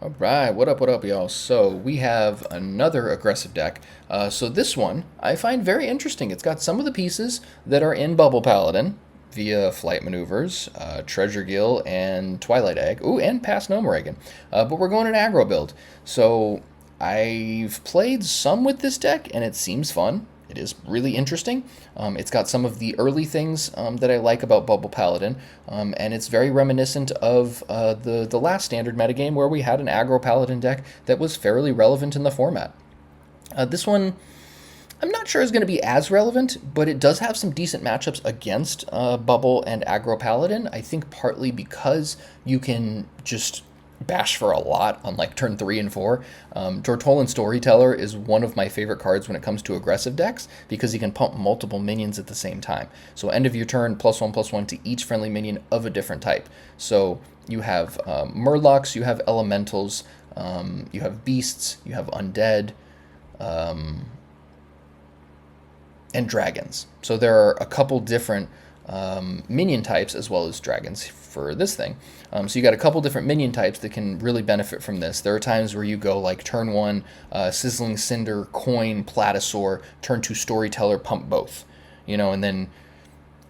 Alright, what up, y'all? So, we have another aggressive deck. So this one, I find very interesting. It's got some of the pieces that are in Bubble Paladin via Flight Maneuvers, Treasuregill, and Twilight Egg. Ooh, and past Gnomeregan. But we're going an aggro build. So, I've played some with this deck, and it seems fun. It is really interesting. It's got some of the early things that I like about Bubble Paladin, and it's very reminiscent of the last standard metagame where we had an Aggro Paladin deck that was fairly relevant in the format. This one, I'm not sure is going to be as relevant, but it does have some decent matchups against Bubble and Aggro Paladin. I think partly because you can just bash for a lot on like turn 3 and 4. Tortollan Storyteller is one of my favorite cards when it comes to aggressive decks because you can pump multiple minions at the same time. So end of your turn, +1/+1 to each friendly minion of a different type. So you have Murlocs, you have Elementals, you have Beasts, you have Undead, and Dragons. So there are a couple different minion types as well as dragons for this thing. So you got a couple different minion types that can really benefit from this. There are times where you go like turn 1, Sizzling Cinder, Coin, Platysaur, turn 2, Storyteller, pump both. And then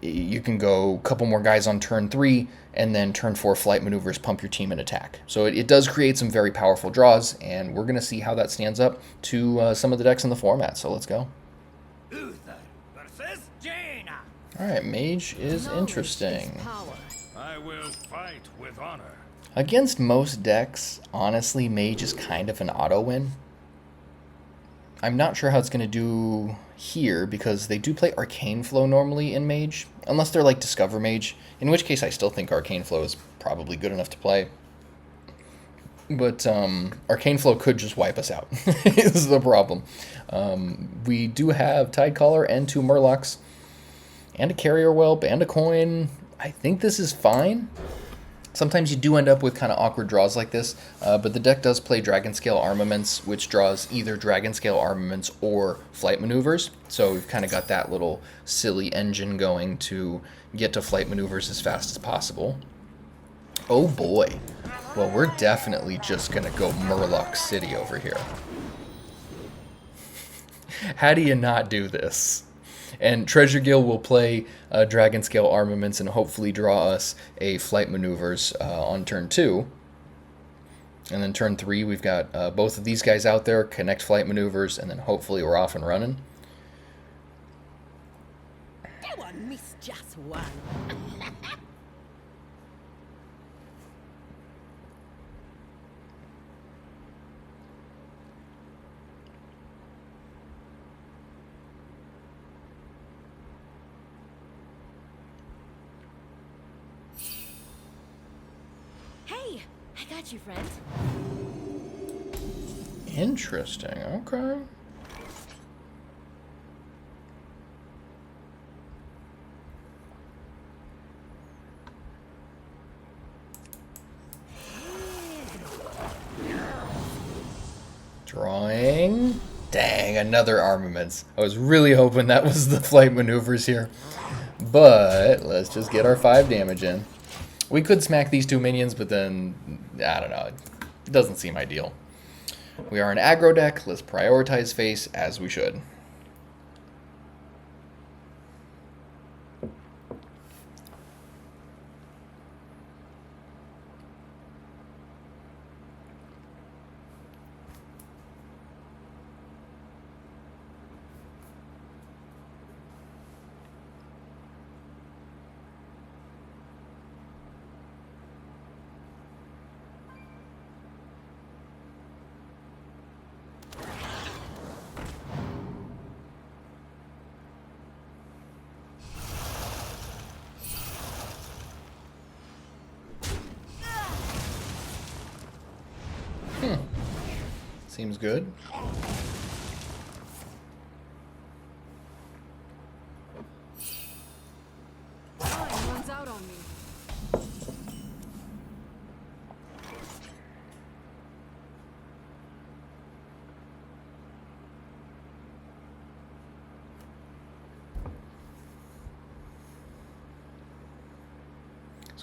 you can go a couple more guys on turn 3, and then turn 4 Flight Maneuvers, pump your team and attack. So it does create some very powerful draws, and we're going to see how that stands up to some of the decks in the format. So let's go. Alright, Mage is interesting. I will fight with honor. Against most decks, honestly, Mage is kind of an auto-win. I'm not sure how it's going to do here, because they do play Arcane Flow normally in Mage, unless they're like Discover Mage, in which case I still think Arcane Flow is probably good enough to play. But Arcane Flow could just wipe us out, is the problem. We do have Tidecaller and 2 Murlocs, and a Carrier Whelp, and a Coin. I think this is fine. Sometimes you do end up with kind of awkward draws like this, but the deck does play Dragonscale Armaments, which draws either Dragonscale Armaments or Flight Maneuvers. So we've kind of got that little silly engine going to get to Flight Maneuvers as fast as possible. Oh boy. Well, we're definitely just going to go Murloc City over here. How do you not do this? And Treasuregill will play Dragonscale Armaments and hopefully draw us a Flight Maneuvers on turn 2. And then turn 3, we've got both of these guys out there, connect Flight Maneuvers, and then hopefully we're off and running. That one missed just one. Hey, I got you, friend. Interesting, okay. Drawing. Dang, another Armaments. I was really hoping that was the Flight Maneuvers here. But let's just get our 5 damage in. We could smack these 2 minions, but then, I don't know, it doesn't seem ideal. We are an aggro deck, let's prioritize face as we should. Seems good. Time runs out on me.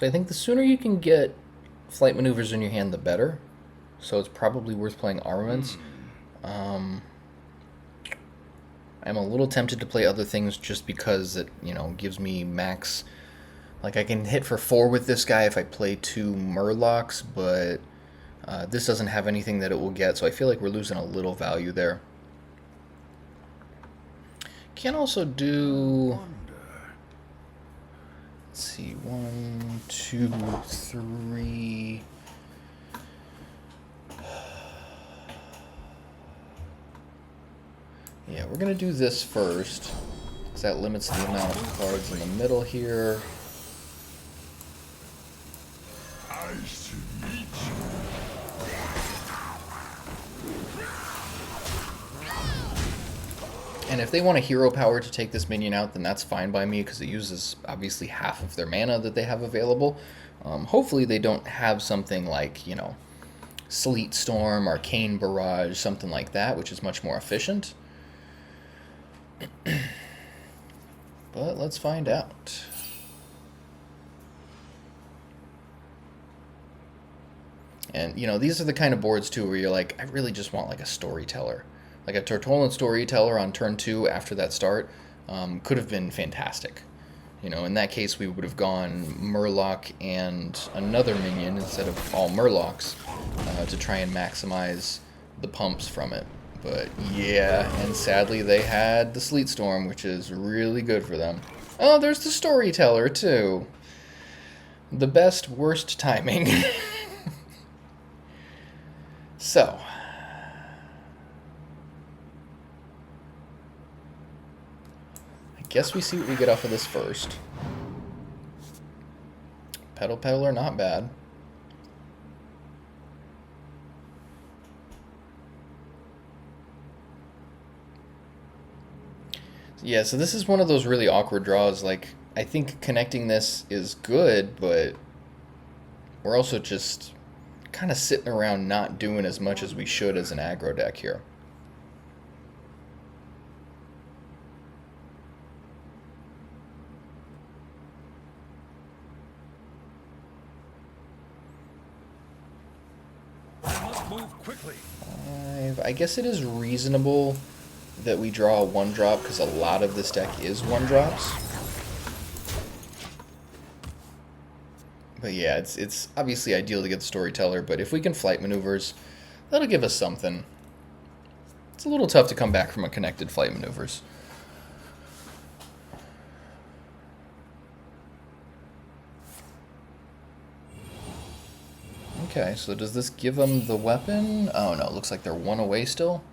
So I think the sooner you can get Flight Maneuvers in your hand, the better. so it's probably worth playing Armaments. I'm a little tempted to play other things just because it, you know, gives me max. Like, I can hit for 4 with this guy if I play 2 Murlocs, but this doesn't have anything that it will get, so I feel like we're losing a little value there. Can also do... Let's see, 1, 2, 3... Yeah, we're going to do this first, because that limits the amount of cards in the middle here. And if they want a hero power to take this minion out, then that's fine by me, because it uses obviously half of their mana that they have available. Hopefully they don't have something like, you know, Sleet Storm, Arcane Barrage, something like that, which is much more efficient. But let's find out. And, you know, these are the kind of boards, too, where you're like, I really just want, like, a Storyteller. Like, a Tortollan Storyteller on turn 2 after that start could have been fantastic. You know, in that case, we would have gone Murloc and another minion instead of all Murlocs to try and maximize the pumps from it. But, yeah, and sadly they had the Sleet Storm, which is really good for them. Oh, there's the Storyteller, too. The best, worst timing. So, I guess we see what we get off of this first. Petal Peddler, not bad. Yeah, so this is one of those really awkward draws. Like, I think connecting this is good, but we're also just kind of sitting around not doing as much as we should as an aggro deck here. I must move quickly. I guess it is reasonable that we draw a 1-drop, because a lot of this deck is 1-drops. But yeah, it's obviously ideal to get the Storyteller, but if we can Flight Maneuvers, that'll give us something. It's a little tough to come back from a connected Flight Maneuvers. Okay, so does this give them the weapon? Oh no, it looks like they're 1 away still.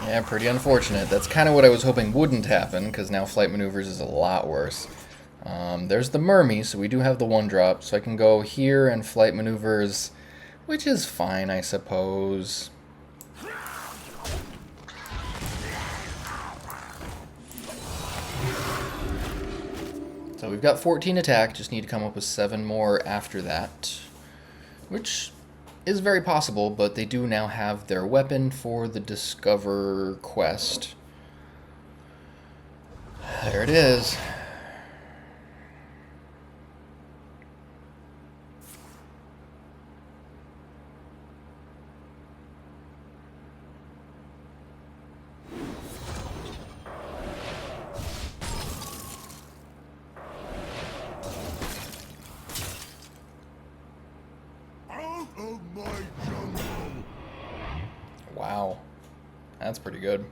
Yeah, pretty unfortunate. That's kind of what I was hoping wouldn't happen, because now Flight Maneuvers is a lot worse. There's the Murmy, so we do have the 1-drop, so I can go here and Flight Maneuvers, which is fine, I suppose. So we've got 14 attack, just need to come up with 7 more after that, which is very possible, but they do now have their weapon for the Discover quest. There it is. Wow, that's pretty good.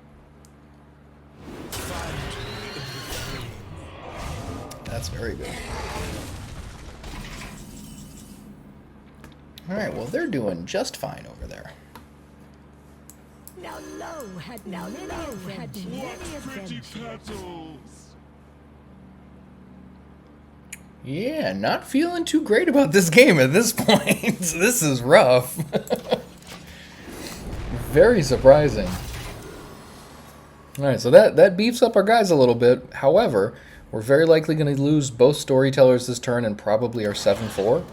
That's very good. Alright, well, they're doing just fine over there. Now lo had now lo had many adventures. Yeah, not feeling too great about this game at this point. This is rough. Very surprising. Alright, so that beefs up our guys a little bit. However, we're very likely going to lose both Storytellers this turn and probably our 7-4.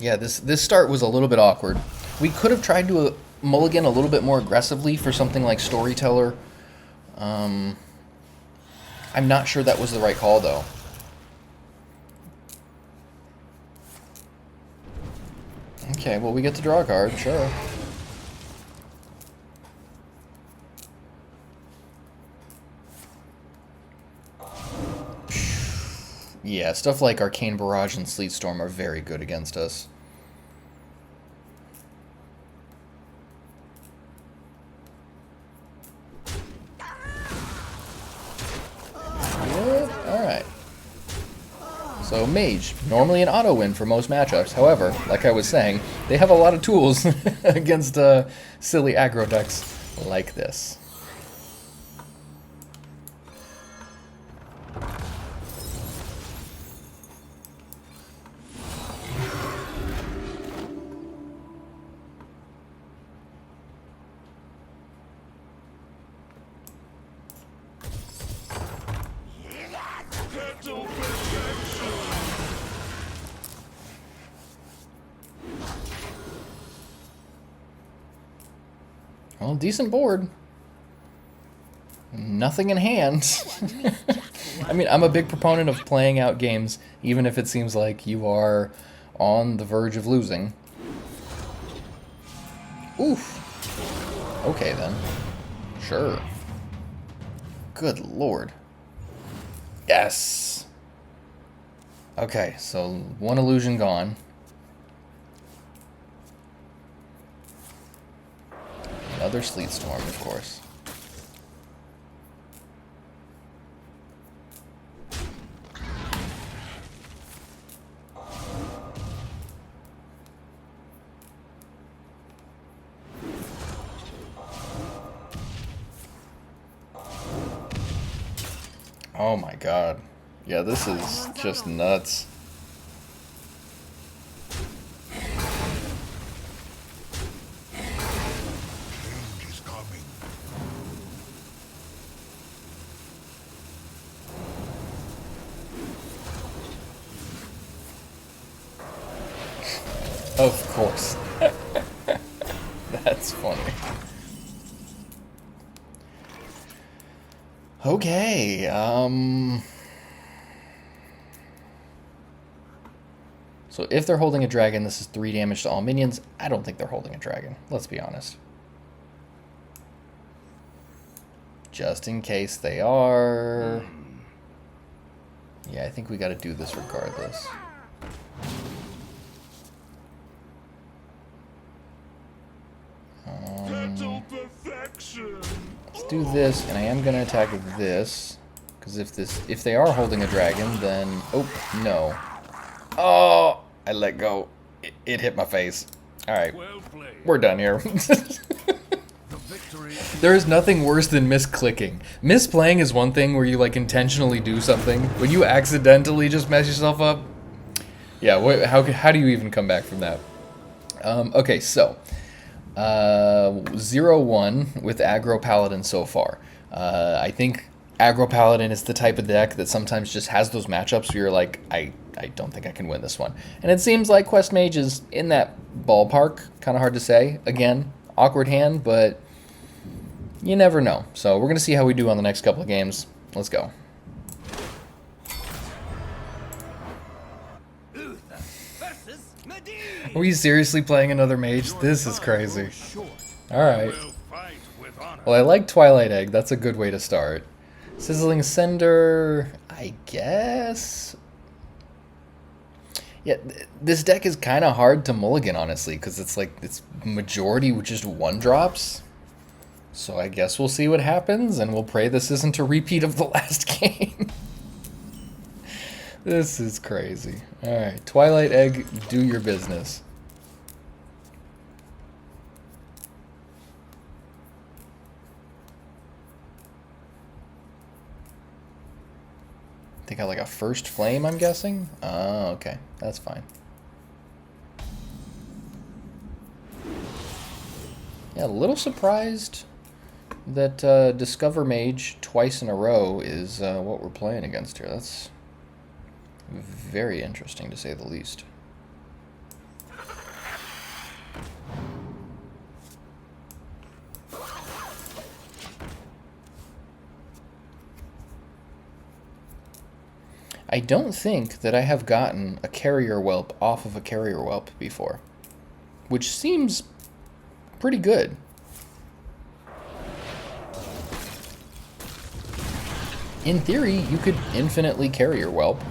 Yeah, this start was a little bit awkward. We could have tried to mulligan a little bit more aggressively for something like Storyteller. I'm not sure that was the right call, though. Okay, well, we get to draw a card, sure. Yeah, stuff like Arcane Barrage and Sleet Storm are very good against us. Alright. So Mage, normally an auto win for most matchups. However, like I was saying, they have a lot of tools against silly aggro decks like this. Well, decent board. Nothing in hand. I mean, I'm a big proponent of playing out games, even if it seems like you are on the verge of losing. Oof. Okay, then. Sure. Good lord. Yes! Okay, so one illusion gone. Another Sleet Storm, of course. Oh my god. Yeah, this is just nuts. Of course. That's funny. Okay, so if they're holding a dragon, this is 3 damage to all minions. I don't think they're holding a dragon, let's be honest. Just in case they are. Yeah, I think we gotta do this regardless. Let's do this, and I am gonna attack with this, because if they are holding a dragon, then oh no, oh I let go. It hit my face. All right, we're done here. There is nothing worse than misclicking. Misplaying is one thing where you like intentionally do something. When you accidentally just mess yourself up, yeah. How do you even come back from that? Okay, so. 0-1 with Aggro Paladin so far. I think Aggro Paladin is the type of deck that sometimes just has those matchups where you're like, I don't think I can win this one. And it seems like Quest Mage is in that ballpark. Kind of hard to say. Again, awkward hand, but you never know. So we're going to see how we do on the next couple of games. Let's go. Are we seriously playing another mage? This is crazy. Alright. Well, I like Twilight Egg. That's a good way to start. Sizzling Cinder, I guess? Yeah, this deck is kind of hard to mulligan, honestly, because it's like, it's majority with just 1-drops. So I guess we'll see what happens, and we'll pray this isn't a repeat of the last game. This is crazy. Alright, Twilight Egg, do your business. They got like a first flame, I'm guessing? Oh, okay. That's fine. Yeah, a little surprised that Discover Mage twice in a row is what we're playing against here. That's very interesting, to say the least. I don't think that I have gotten a carrier whelp off of a carrier whelp before, which seems pretty good. In theory, you could infinitely carrier whelp.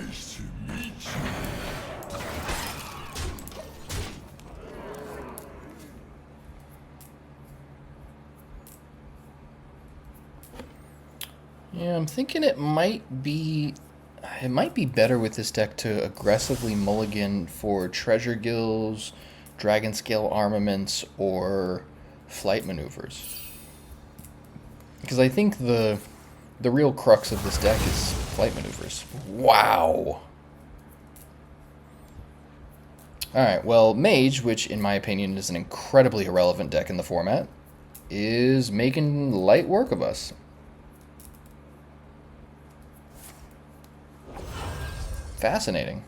Nice to meet you. Yeah, I'm thinking it might be better with this deck to aggressively mulligan for Treasuregills, Dragonscale Armaments, or Flight Maneuvers. Because I think the real crux of this deck is Flight Maneuvers. Wow! Alright, well, Mage, which in my opinion is an incredibly irrelevant deck in the format, is making light work of us. Fascinating.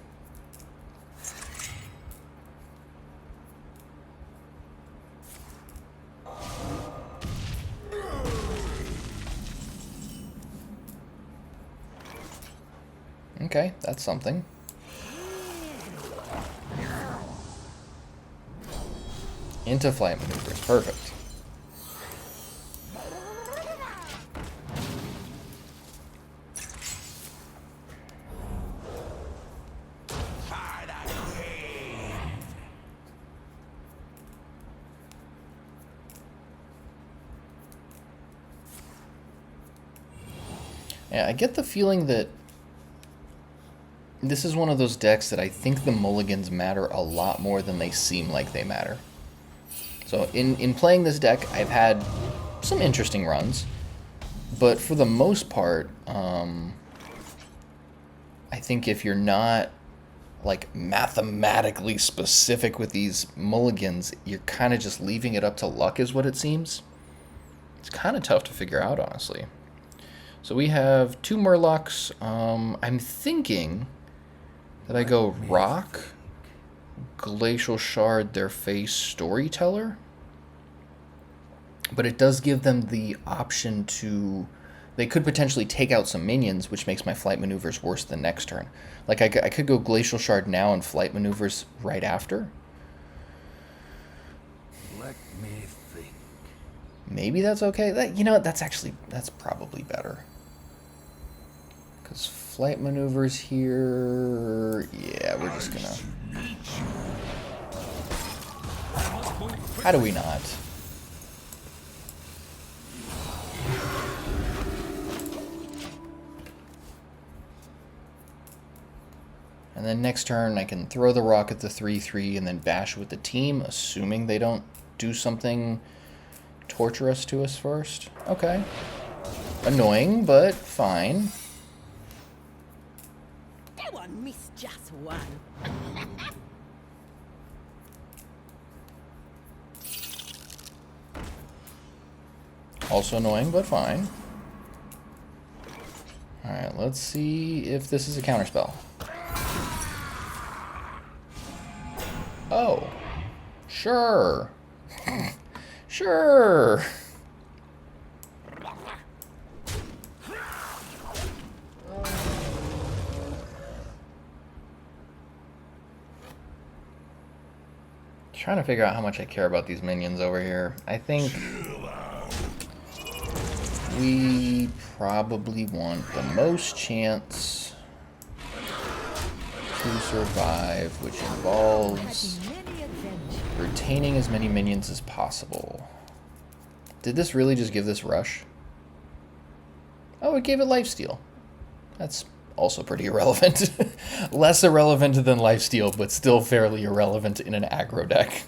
Okay, that's something. Into flight maneuvers. Perfect. Yeah, I get the feeling that this is one of those decks that I think the mulligans matter a lot more than they seem like they matter. So in playing this deck, I've had some interesting runs, but for the most part, I think if you're not like mathematically specific with these mulligans, you're kind of just leaving it up to luck is what it seems. It's kind of tough to figure out, honestly. So we have two Murlocs. I'm thinking that I go Rock, Glacial Shard, their face, Storyteller. But it does give them the option to... They could potentially take out some minions, which makes my flight maneuvers worse the next turn. Like, I could go Glacial Shard now and flight maneuvers right after. Let me think. Maybe that's okay. You know what? That's probably better. Because flight maneuvers here... Yeah, we're just gonna... How do we not? And then next turn, I can throw the rock at the 3/3 and then bash with the team, assuming they don't do something torturous to us first. Okay. Annoying, but fine. That one missed just one. Also annoying, but fine. Alright, let's see if this is a counterspell. Oh. Sure. Sure. Trying to figure out how much I care about these minions over here. I think we probably want the most chance to survive, which involves retaining as many minions as possible. Did this really just give this rush? Oh, it gave it lifesteal. That's also pretty irrelevant. Less irrelevant than lifesteal, but still fairly irrelevant in an aggro deck.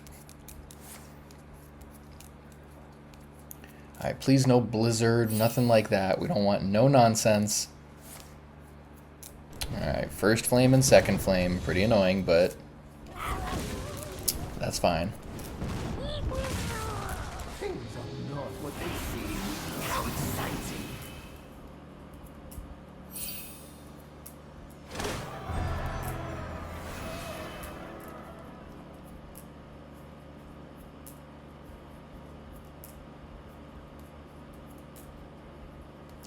Alright, please no blizzard, nothing like that. We don't want no nonsense. Alright, first flame and second flame. Pretty annoying, but that's fine.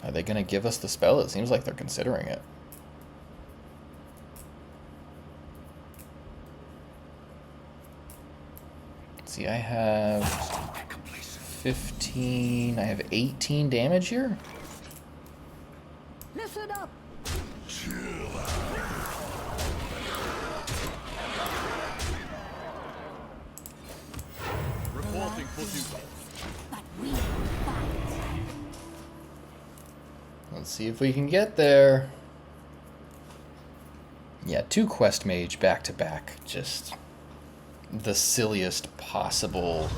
Are they going to give us the spell? It seems like they're considering it. Let's see, I have 15, I have 18 damage here. Listen up. Reporting for duty. But we fight. Let's see if we can get there. Yeah, 2 Quest Mage back to back. Just the silliest possible...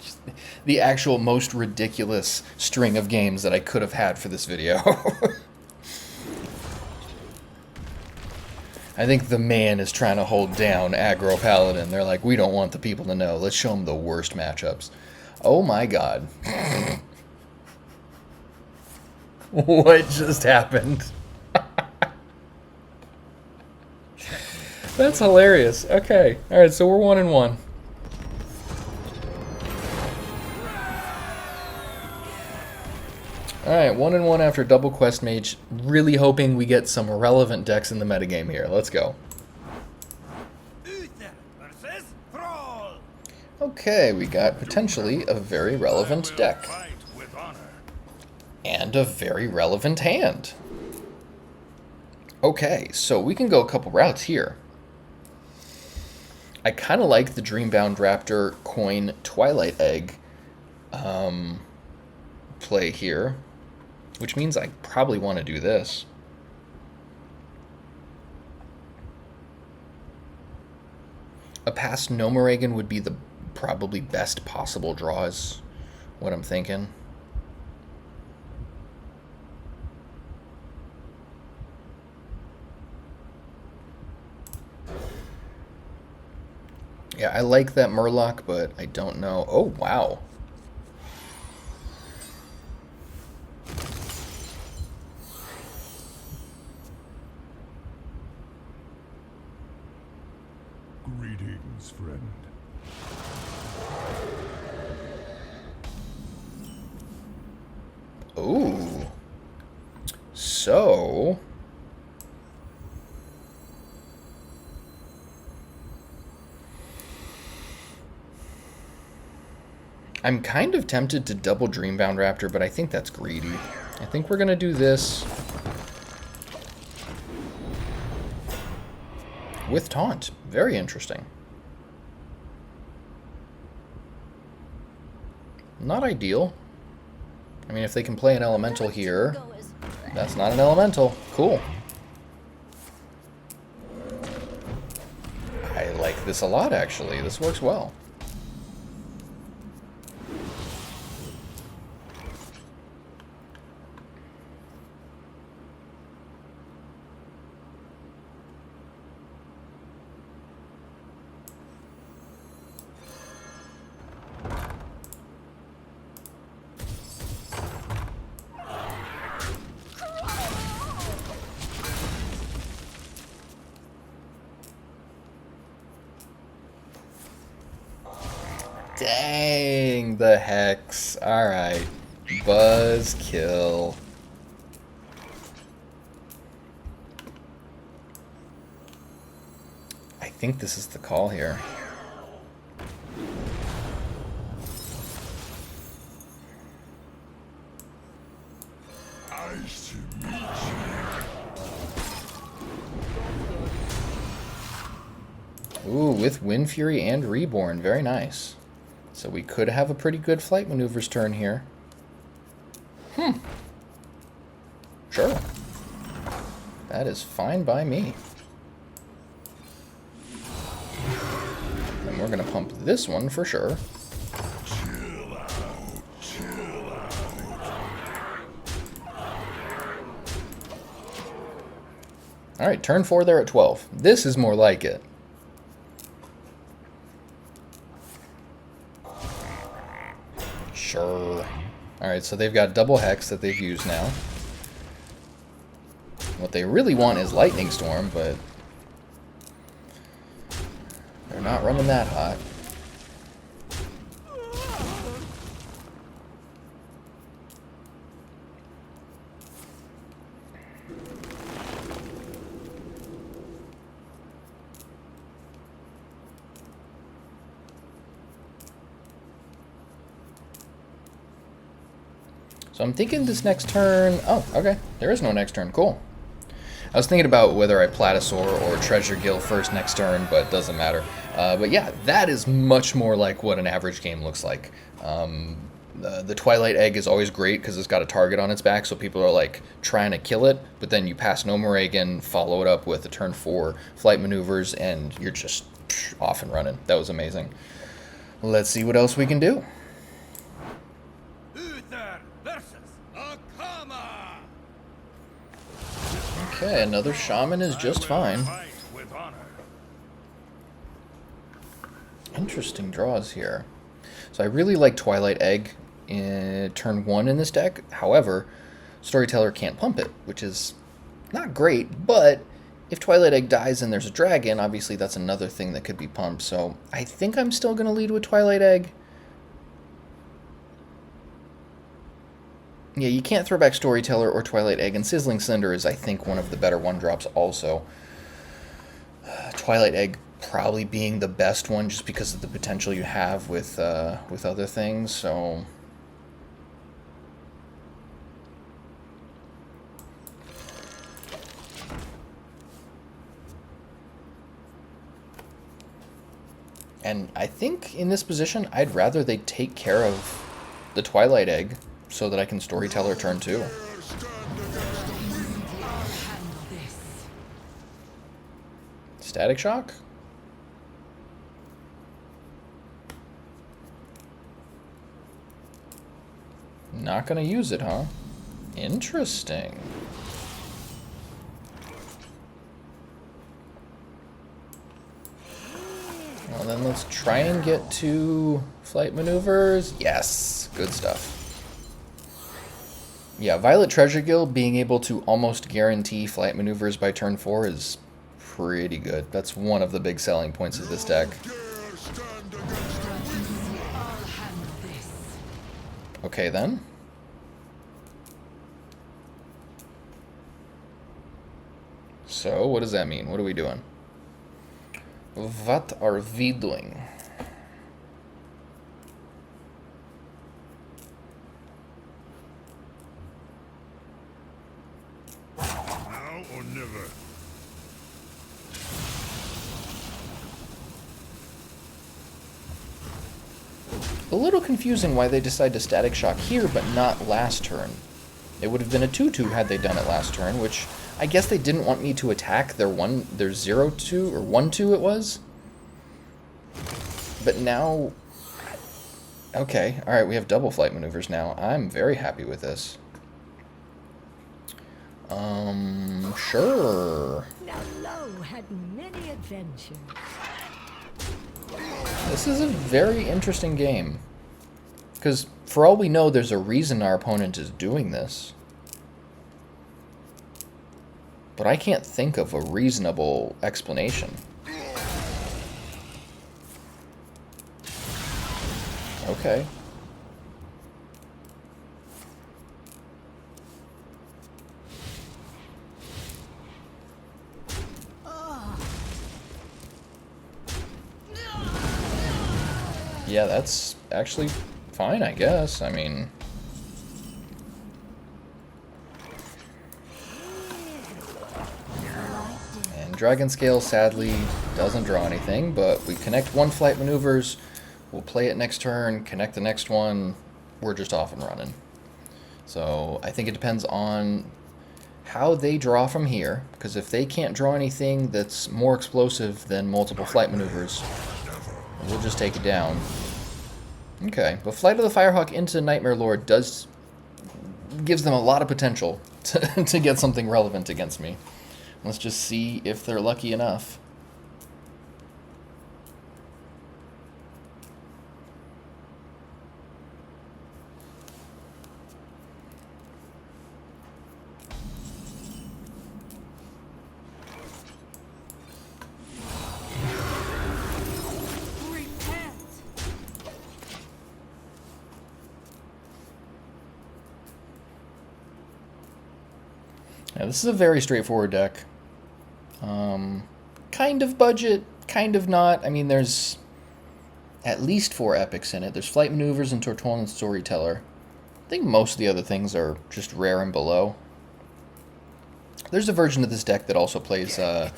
just the actual most ridiculous string of games that I could have had for this video. I think the man is trying to hold down Aggro Paladin. They're like, we don't want the people to know. Let's show them the worst matchups. Oh my god. What just happened? That's hilarious. Okay. Alright, so we're 1-1. Alright, 1-1 after double Quest Mage. Really hoping we get some relevant decks in the metagame here. Let's go. Okay, we got potentially a very relevant deck. And a very relevant hand. Okay, so we can go a couple routes here. I kind of like the Dreambound Raptor coin Twilight Egg play here, which means I probably want to do this. A past Gnomeregan would be the probably best possible draw is what I'm thinking. Yeah, I like that Murloc, but I don't know. Oh, wow. Greetings, friend. Ooh. So... I'm kind of tempted to double Dreambound Raptor, but I think that's greedy. I think we're going to do this with Taunt. Very interesting. Not ideal. I mean, if they can play an elemental here, that's not an elemental. Cool. I like this a lot, actually. This works well. Dang, the Hex. Alright. Buzzkill. I think this is the call here. Nice to meet you. Ooh, with Wind Fury and Reborn. Very nice. So we could have a pretty good flight maneuvers turn here. Sure. That is fine by me. And we're going to pump this one for sure. Chill out. Chill out. Alright, turn 4 there at 12. This is more like it. Sure. Alright, so they've got double hex that they've used now. What they really want is Lightning Storm, but they're not running that hot. So I'm thinking this next turn... Oh, okay. There is no next turn. Cool. I was thinking about whether I Platysaur or Treasuregill first next turn, but it doesn't matter. But yeah, that is much more like what an average game looks like. The Twilight Egg is always great because it's got a target on its back, so people are like trying to kill it, but then you pass Gnomeregan, follow it up with a turn 4 flight maneuvers, and you're just off and running. That was amazing. Let's see what else we can do. Okay, another Shaman is just fine. Interesting draws here. So I really like Twilight Egg in turn 1 in this deck. However, Storyteller can't pump it, which is not great, but if Twilight Egg dies and there's a dragon, obviously that's another thing that could be pumped. So I think I'm still going to lead with Twilight Egg. Yeah, you can't throw back Storyteller or Twilight Egg, and Sizzling Cinder is, I think, one of the better 1-drops also. Twilight Egg probably being the best one just because of the potential you have with other things, so... And I think in this position, I'd rather they take care of the Twilight Egg so that I can Storyteller turn 2. Static Shock? Not gonna use it, huh? Interesting. Well, then let's try and get to flight maneuvers. Yes, good stuff. Yeah, Violet Treasuregill being able to almost guarantee flight maneuvers by turn 4 is pretty good. That's one of the big selling points of this deck. Okay, then. So, what does that mean? What are we doing? What are we doing? Now or never. A little confusing why they decide to Static Shock here, but not last turn. It would have been a 2-2 had they done it last turn, which I guess they didn't want me to attack their 0-2 or 1-2 it was. But now, okay, all right, we have double flight maneuvers now. I'm very happy with this. Sure. Now Lo had many adventures. This is a very interesting game. Because for all we know, there's a reason our opponent is doing this. But I can't think of a reasonable explanation. Okay. Yeah, that's actually fine, I guess. I mean... And Dragonscale, sadly, doesn't draw anything, but we connect 1 flight maneuvers, We'll play it next turn, connect the next one. We're just off and running. So I think it depends on how they draw from here, because if they can't draw anything that's more explosive than multiple flight maneuvers, we'll just take it down. Okay, but Flight of the Firehawk into Nightmare Lord gives them a lot of potential to get something relevant against me. Let's just see if they're lucky enough. Yeah, this is a very straightforward deck. Kind of budget, kind of not. I mean, there's at least 4 epics in it. There's Flight Maneuvers and Tortollan Storyteller. I think most of the other things are just rare and below. There's a version of this deck that also plays that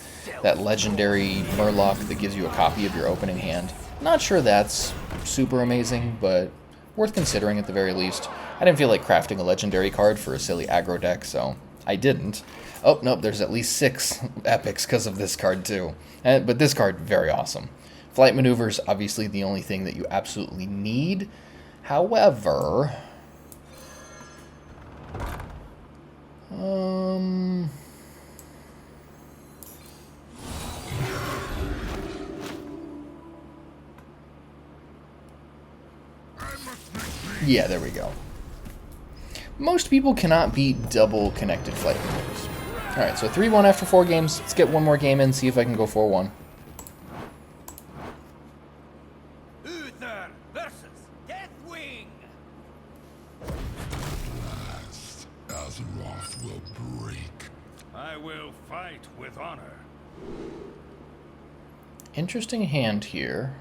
legendary Murloc that gives you a copy of your opening hand. Not sure that's super amazing, but worth considering at the very least. I didn't feel like crafting a legendary card for a silly aggro deck, so I didn't. Oh, nope, there's at least 6 epics because of this card too. But this card, very awesome. Flight Maneuvers, obviously the only thing that you absolutely need. However... yeah, there we go. Most people cannot beat double connected flight maneuvers. Alright, so 3-1 after 4 games. Let's get one more game in, see if I can go 4-1. Uther versus Deathwing. Last, Azeroth will break. I will fight with honor. Interesting hand here.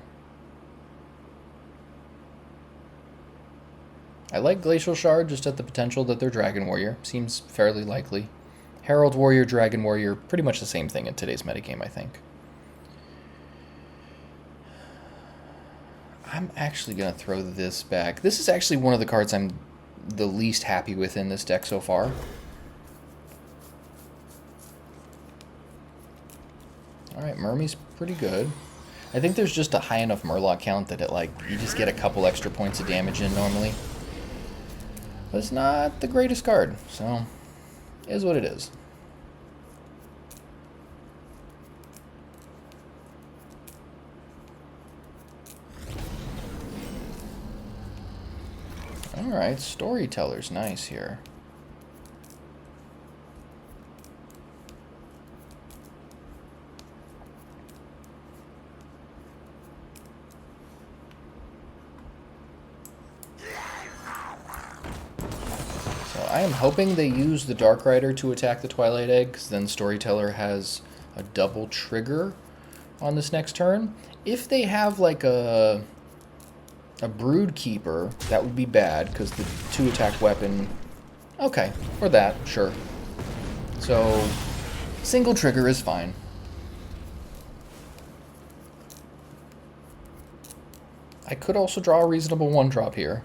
I like Glacial Shard just at the potential that they're Dragon Warrior. Seems fairly likely. Herald Warrior, Dragon Warrior, pretty much the same thing in today's metagame, I think. I'm actually going to throw this back. This is actually one of the cards I'm the least happy with in this deck so far. Alright, Murmy's pretty good. I think there's just a high enough Murloc count that it, like, you just get a couple extra points of damage in normally. But it's not the greatest card, so it is what it is. Alright, Storyteller's nice here. I am hoping they use the Dark Rider to attack the Twilight Egg, because then Storyteller has a double trigger on this next turn. If they have like a Brood Keeper, that would be bad, because the 2-attack weapon... Okay, or that, sure. So, single trigger is fine. I could also draw a reasonable 1-drop here.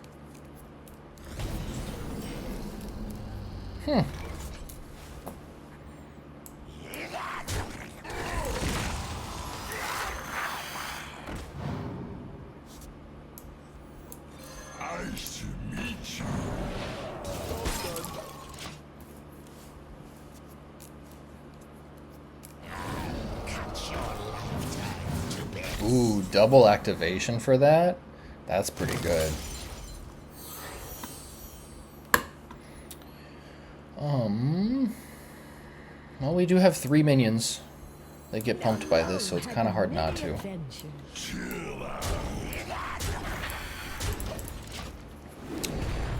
Nice to meet you. Ooh, double activation for that? That's pretty good. Well, we do have 3 minions. They get pumped by this, so it's kind of hard not to.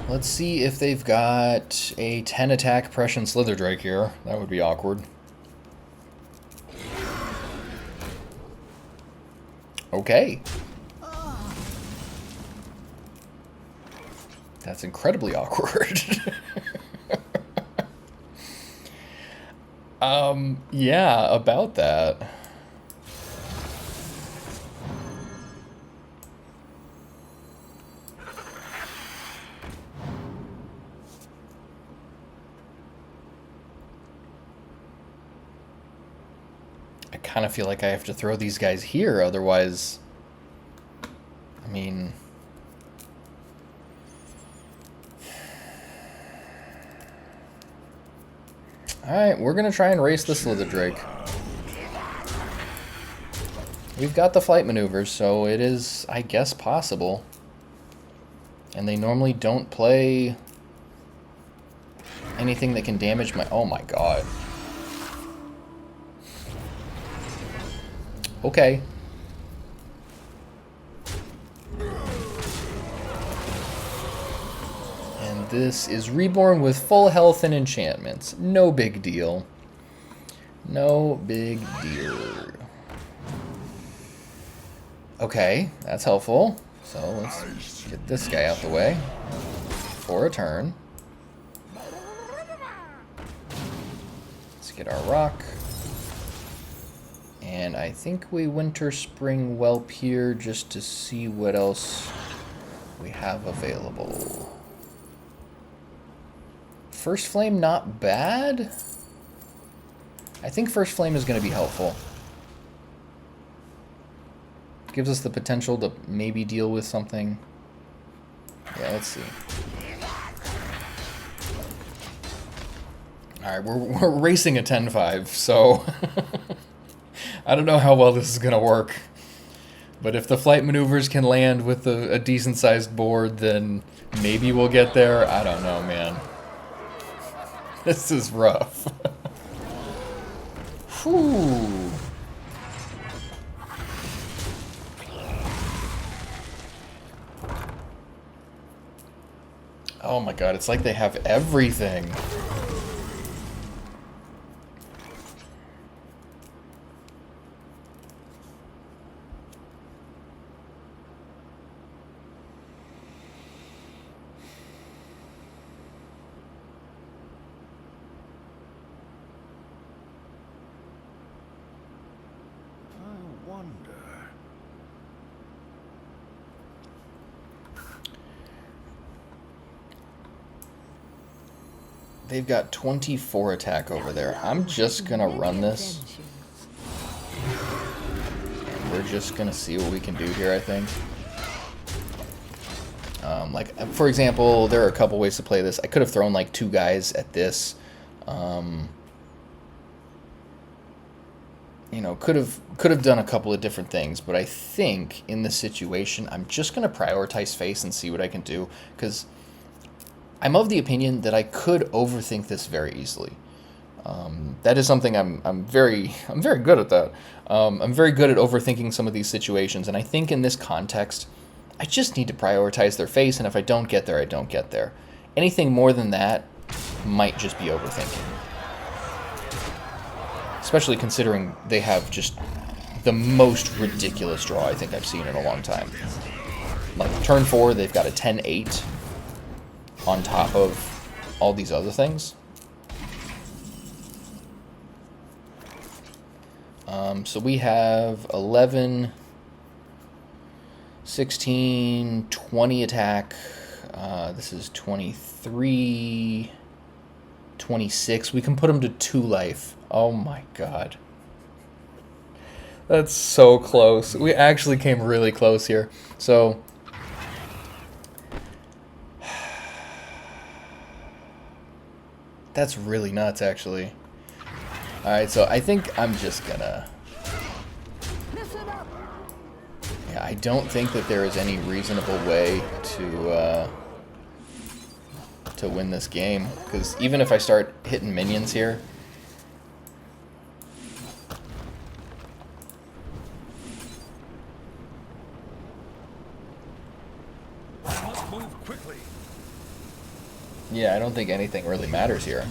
Let's see if they've got a 10-attack Prussian Slitherdrake here. That would be awkward. Okay. That's incredibly awkward. Yeah, about that. kind of feel like I have to throw these guys here, otherwise, I mean... Alright, we're going to try and race the Slither Drake. We've got the flight maneuvers, so it is, I guess, possible. And they normally don't play anything that can damage my... Oh my god. Okay. And this is reborn with full health and enchantments. No big deal. No big deal. Okay, that's helpful. So let's get this guy out the way for a turn. Let's get our rock. And I think we Winter Spring Whelp here just to see what else we have available. First Flame, not bad. I think First Flame is going to be helpful. Gives us the potential to maybe deal with something. Yeah, let's see. Alright, we're racing a 10-5, so... I don't know how well this is going to work. But if the flight maneuvers can land with a decent-sized board, then maybe we'll get there. I don't know, man. This is rough. Whew. Oh my god, it's like they have everything. I wonder. They've got 24 attack over there. I'm just gonna run this. And we're just gonna see what we can do here, I think. Like, for example, there are a couple ways to play this. I could have thrown like 2 guys at this. You know, could have done a couple of different things, but I think in this situation, I'm just gonna prioritize face and see what I can do, because I'm of the opinion that I could overthink this very easily. That is something I'm very good at that. I'm very good at overthinking some of these situations, and I think in this context, I just need to prioritize their face, and if I don't get there, I don't get there. Anything more than that might just be overthinking. Especially considering they have just the most ridiculous draw I think I've seen in a long time. Like, turn 4, they've got a 10-8 on top of all these other things. So we have 11, 16, 20 attack. This is 23, 26. We can put them to 2 life. Oh my god. That's so close. We actually came really close here. So... that's really nuts, actually. Alright, so I think I'm just gonna... yeah, I don't think that there is any reasonable way to win this game. Because even if I start hitting minions here... Must move quickly. yeah, I don't think anything really matters here.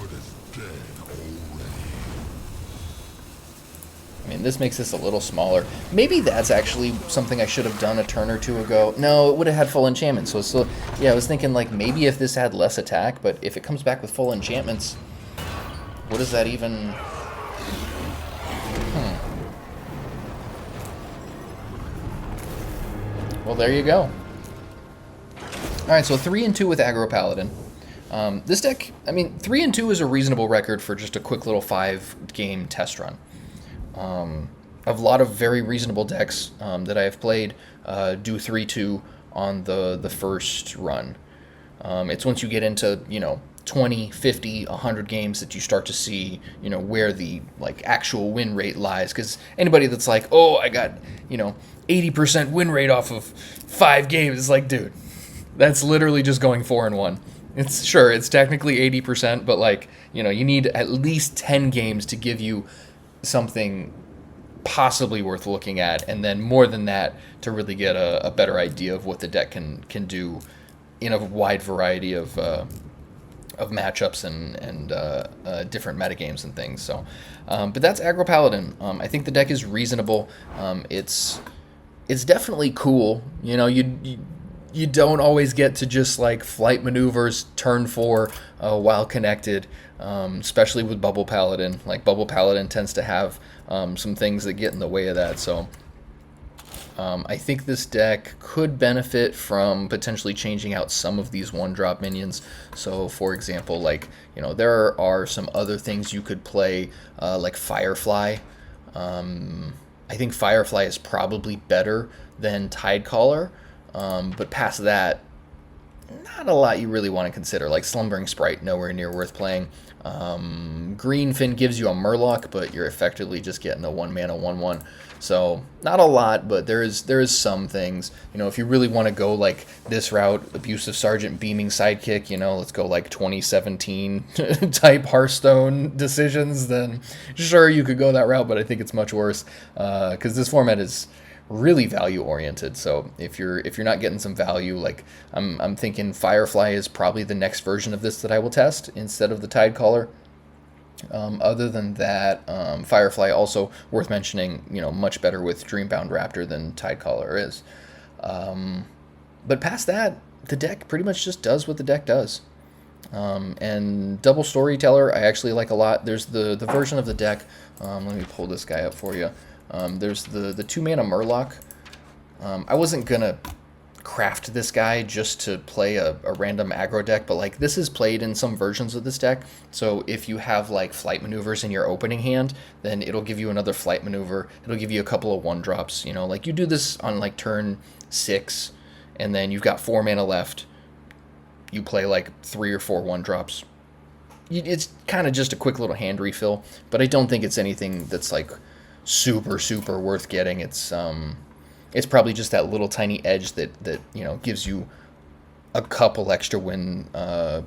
I mean, this makes this a little smaller. Maybe that's actually something I should have done a turn or 2 ago. No, it would have had full enchantments. So it's still, yeah, I was thinking like maybe if this had less attack, but if it comes back with full enchantments, what does that even... Well, there you go. Alright, so 3 and 2 with Aggro Paladin. This deck, I mean, 3 and 2 is a reasonable record for just a quick little 5-game test run. a lot of very reasonable decks that I have played do 3-2 on the first run. It's once you get into, 20, 50, 100 games that you start to see, where the like actual win rate lies. Because anybody that's like, oh, I got, 80% win rate off of 5 games, it's like, dude, that's literally just going 4-1. It's technically 80%, but like, you need at least 10 games to give you something possibly worth looking at, and then more than that to really get a better idea of what the deck can do in a wide variety of matchups and different metagames and things. So, but that's Aggro Paladin. I think the deck is reasonable. It's definitely cool. You don't always get to just like flight maneuvers turn 4 while connected, especially with Bubble Paladin. Like Bubble Paladin tends to have some things that get in the way of that. So I think this deck could benefit from potentially changing out some of these 1-drop minions. So for example, like, there are some other things you could play, like Firefly. I think Firefly is probably better than Tidecaller. But past that, not a lot you really want to consider. Like Slumbering Sprite, nowhere near worth playing. Greenfin gives you a Murloc, but you're effectively just getting a 1-mana 1/1. So not a lot, but there is some things. If you really want to go like this route, Abusive Sergeant, Beaming Sidekick, let's go like 2017 type Hearthstone decisions, then sure, you could go that route, but I think it's much worse because this format is really value oriented. So if you're not getting some value, like I'm thinking Firefly is probably the next version of this that I will test instead of the Tidecaller. Other than that, Firefly also worth mentioning, much better with Dreambound Raptor than Tidecaller is. But past that, the deck pretty much just does what the deck does. And Double Storyteller I actually like a lot. There's the version of the deck, let me pull this guy up for you. There's the 2-mana Murloc. I wasn't gonna craft this guy just to play a random aggro deck, but like this is played in some versions of this deck. So if you have like flight maneuvers in your opening hand, then it'll give you another flight maneuver. It'll give you a couple of 1-drops. Like you do this on like turn 6, and then you've got 4 mana left. You play like 3 or 4 1-drops. It's kind of just a quick little hand refill, but I don't think it's anything that's like super worth getting. It's probably just that little tiny edge that gives you a couple extra win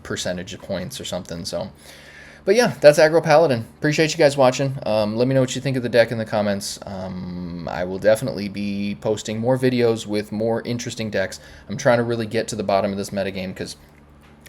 percentage points or something. So, but yeah, that's Aggro Paladin. Appreciate you guys watching. Let me know what you think of the deck in the comments. I will definitely be posting more videos with more interesting decks. I'm trying to really get to the bottom of this metagame because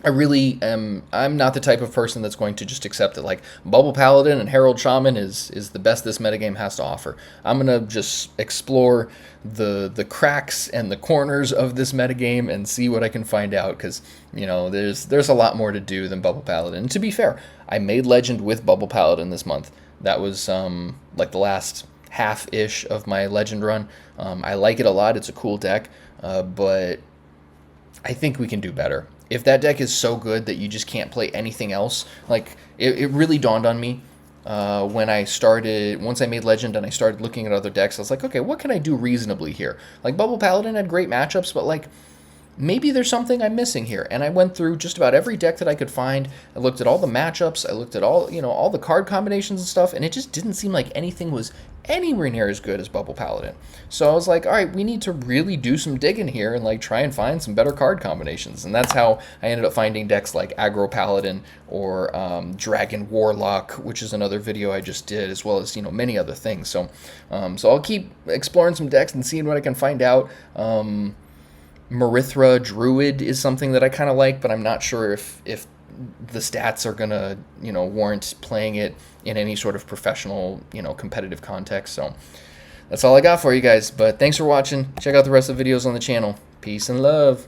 I'm not the type of person that's going to just accept that like Bubble Paladin and Herald Shaman is the best this metagame has to offer. I'm going to just explore the cracks and the corners of this metagame and see what I can find out, because there's a lot more to do than Bubble Paladin. And to be fair, I made Legend with Bubble Paladin this month. That was like the last half-ish of my Legend run. I like it a lot. It's a cool deck, but I think we can do better. If that deck is so good that you just can't play anything else, like it really dawned on me when once I made Legend and I started looking at other decks, I was like, okay, what can I do reasonably here? Like Bubble Paladin had great matchups, but like maybe there's something I'm missing here. And I went through just about every deck that I could find. I looked at all the matchups. I looked at all the card combinations and stuff, and it just didn't seem like anything was anywhere near as good as Bubble Paladin. So I was like, all right, we need to really do some digging here and like try and find some better card combinations. And that's how I ended up finding decks like Aggro Paladin or Dragon Warlock, which is another video I just did, as well as many other things. So I'll keep exploring some decks and seeing what I can find out. Marithra Druid is something that I kind of like, but I'm not sure if the stats are gonna warrant playing it in any sort of professional competitive context. So that's all I got for you guys, but thanks for watching. Check out the rest of the videos on the channel. Peace and love.